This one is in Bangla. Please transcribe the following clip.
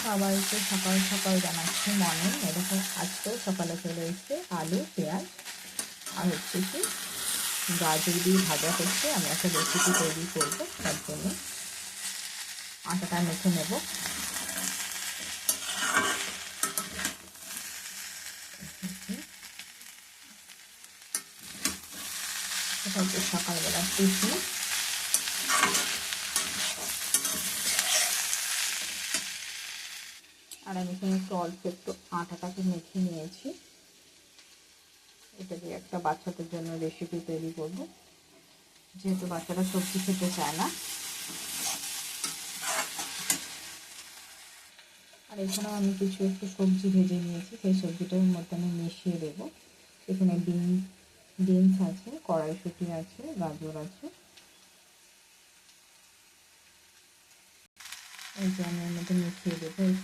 সবাইকে সকাল সকাল জানাচ্ছি মর্নিং। এরকম আজকেও সকালে চলে এসছে আলু, পেঁয়াজ আর হচ্ছে কি গাজর দিয়ে ভাজা করছে। আমি একটা রেসিপি তৈরি করবো, তার জন্য আটাটা মেখে নেব। এটা হচ্ছে সকালবেলার টিফিন। আর আমি এখানে একটু অল্প একটু আটাটাকে মেখে নিয়েছি। এটা দিয়ে একটা বাচ্চাদের জন্য রেসিপি তৈরি করব, যেহেতু বাচ্চারা সবজি খেতে চায় না। আর এখানেও আমি কিছু একটু সবজি ভেজে নিয়েছি, সেই সবজিটার মধ্যে আমি মিশিয়ে দেবো। এখানে বিনস আছে, কড়াইশুঁটি আছে, গাজর আছে। এই যে আমি এর মধ্যে মিশিয়ে দেবো এই